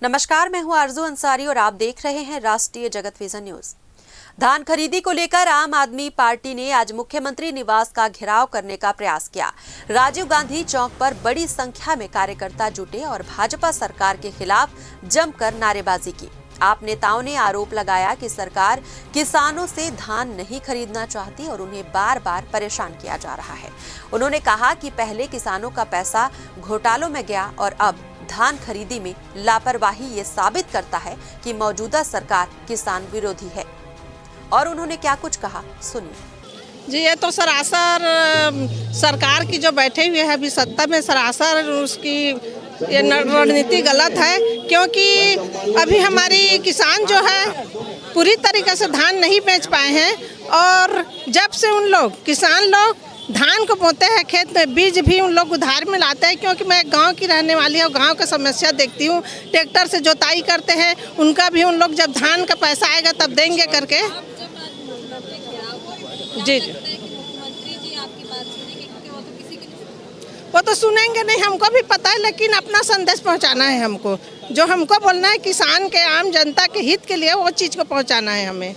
नमस्कार, मैं हूं आरजू अंसारी और आप देख रहे हैं राष्ट्रीय जगत विजन न्यूज। धान खरीदी को लेकर आम आदमी पार्टी ने आज मुख्यमंत्री निवास का घेराव करने का प्रयास किया। राजीव गांधी चौक पर बड़ी संख्या में कार्यकर्ता जुटे और भाजपा सरकार के खिलाफ जमकर नारेबाजी की। आप नेताओं ने आरोप लगाया कि सरकार किसानों से धान नहीं खरीदना चाहती और उन्हें बार बार परेशान किया जा रहा है। उन्होंने कहा कि पहले किसानों का पैसा घोटालों में गया और अब धान खरीदी में लापरवाही ये साबित करता है कि मौजूदा सरकार किसान विरोधी है। और उन्होंने क्या कुछ कहा, सुनिए। जी, ये तो सरासर सरकार की जो बैठे हुए है अभी सत्ता में, सरासर उसकी ये रणनीति गलत है, क्योंकि अभी हमारी किसान जो है पूरी तरीके से धान नहीं बेच पाए हैं। और जब से उन लोग किसान लोग धान को बोते हैं, खेत में बीज भी उन लोग उधार में लाते हैं, क्योंकि मैं गांव की रहने वाली हूँ, गांव का समस्या देखती हूँ। ट्रैक्टर से जोताई करते हैं, उनका भी उन लोग जब धान का पैसा आएगा तब देंगे करके। जी जी, वो तो सुनेंगे नहीं, हमको भी पता है, लेकिन अपना संदेश पहुंचाना है हमको। जो हमको बोलना है किसान के, आम जनता के हित के लिए, वो चीज़ को पहुंचाना है हमें।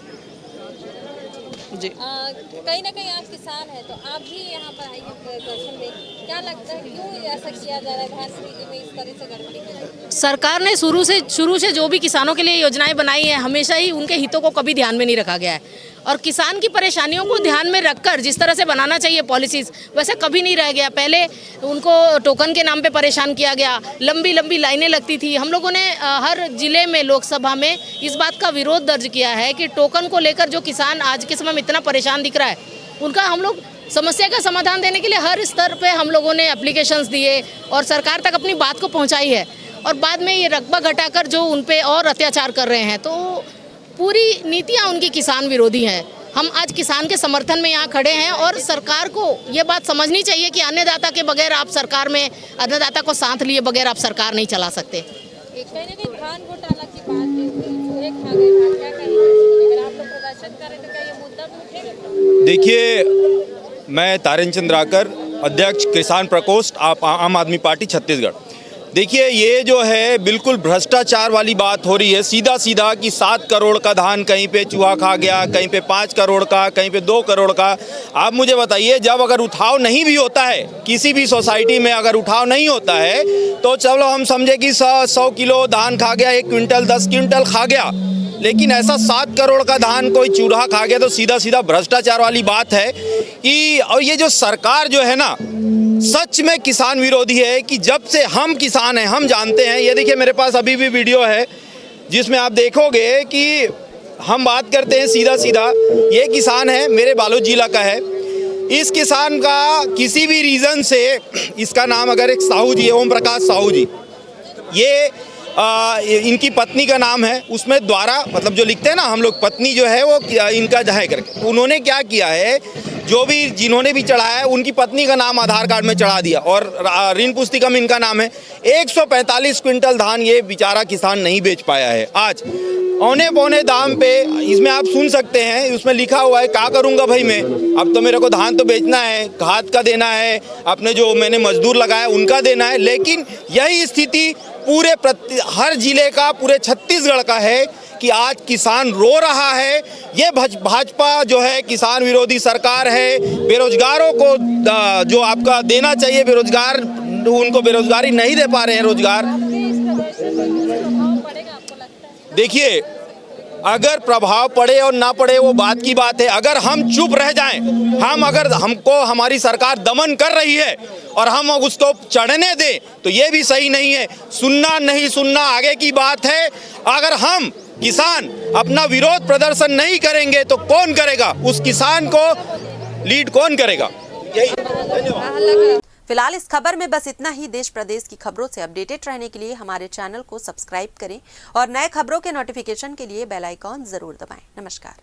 जी, कहीं ना कहीं आप किसान हैं, तो आप भी यहाँ पर आइए प्रदर्शन में। क्या लगता है क्यों ऐसा किया जा रहा है, धान खरीदी में इस तरह से गड़बड़ी हो रही है? सरकार ने शुरू से जो भी किसानों के लिए योजनाएं बनाई हैं, हमेशा ही उनके हितों को कभी ध्यान में नहीं रखा गया है। और किसान की परेशानियों को ध्यान में रखकर जिस तरह से बनाना चाहिए पॉलिसीज़, वैसे कभी नहीं रह गया। पहले उनको टोकन के नाम पे परेशान किया गया, लंबी लंबी लाइनें लगती थी। हम लोगों ने हर जिले में लोकसभा में इस बात का विरोध दर्ज किया है कि टोकन को लेकर जो किसान आज के समय में इतना परेशान दिख रहा है, उनका हम लोग समस्या का समाधान देने के लिए हर स्तर पे हम लोगों ने एप्लीकेशंस दिए और सरकार तक अपनी बात को पहुंचाई है। और बाद में ये रकबा घटाकर जो उन पे और अत्याचार कर रहे हैं, तो पूरी नीतियां उनकी किसान विरोधी हैं। हम आज किसान के समर्थन में यहाँ खड़े हैं और सरकार को ये बात समझनी चाहिए कि अन्नदाता के बगैर आप सरकार में, अन्नदाता को साथ लिए बगैर आप सरकार नहीं चला सकते। कहीं ना कहीं धान घोटाला की बात है, चूहे खा गए धान, क्या कहेंगे? अगर आप लोग प्रदर्शन करें तो क्या ये मुद्दा भी उठेगा? देखिए, मैं तारेन चंद्राकर, अध्यक्ष किसान प्रकोष्ठ आम आदमी पार्टी छत्तीसगढ़। देखिए, ये जो है बिल्कुल भ्रष्टाचार वाली बात हो रही है, सीधा सीधा कि 7 करोड़ का धान कहीं पे चूहा खा गया, कहीं पे 5 करोड़ का, कहीं पे 2 करोड़ का। आप मुझे बताइए, जब अगर उठाव नहीं भी होता है, किसी भी सोसाइटी में अगर उठाव नहीं होता है, तो चलो हम समझे कि 100 किलो धान खा गया, 1 क्विंटल 10 क्विंटल खा गया। लेकिन ऐसा 7 करोड़ का धान कोई चूहा खा गया, तो सीधा सीधा भ्रष्टाचार वाली बात है कि। और ये जो सरकार जो है ना, सच में किसान विरोधी है कि जब से हम किसान हैं हम जानते हैं। ये देखिए, मेरे पास अभी भी वीडियो है जिसमें आप देखोगे कि हम बात करते हैं सीधा सीधा। ये किसान है, मेरे बालोद जिला का है। इस किसान का किसी भी रीज़न से, इसका नाम अगर एक साहू जी है, ओम प्रकाश साहू जी, ये इनकी पत्नी का नाम है, उसमें द्वारा मतलब जो लिखते हैं ना हम लोग, पत्नी जो है वो इनका जाए करके, तो उन्होंने क्या किया है, जो भी जिन्होंने भी चढ़ाया है उनकी पत्नी का नाम आधार कार्ड में चढ़ा दिया और ऋण पुस्तिका में इनका नाम है। 145 क्विंटल धान ये बेचारा किसान नहीं बेच पाया है आज औने पौने दाम पे। इसमें आप सुन सकते हैं, उसमें लिखा हुआ है, क्या करूंगा भाई मैं, अब तो मेरे को धान तो बेचना है, खाद का देना है, अपने जो मैंने मजदूर लगाया उनका देना है। लेकिन यही स्थिति पूरे हर जिले का, पूरे छत्तीसगढ़ का है कि आज किसान रो रहा है। ये भाजपा जो है किसान विरोधी सरकार है। बेरोजगारों को जो आपका देना चाहिए बेरोजगार, उनको बेरोजगारी नहीं दे पा रहे हैं रोजगार। देखिए, अगर प्रभाव पड़े और ना पड़े वो बात की बात है। अगर हम चुप रह जाएं, अगर हमको हमारी सरकार दमन कर रही है और हम उसको चढ़ने दें, तो ये भी सही नहीं है। सुनना नहीं सुनना आगे की बात है। अगर हम किसान अपना विरोध प्रदर्शन नहीं करेंगे तो कौन करेगा? उस किसान को लीड कौन करेगा? यही। धन्यवाद। फिलहाल इस खबर में बस इतना ही। देश प्रदेश की खबरों से अपडेटेड रहने के लिए हमारे चैनल को सब्सक्राइब करें और नए खबरों के नोटिफिकेशन के लिए बेल आइकॉन जरूर दबाएं। नमस्कार।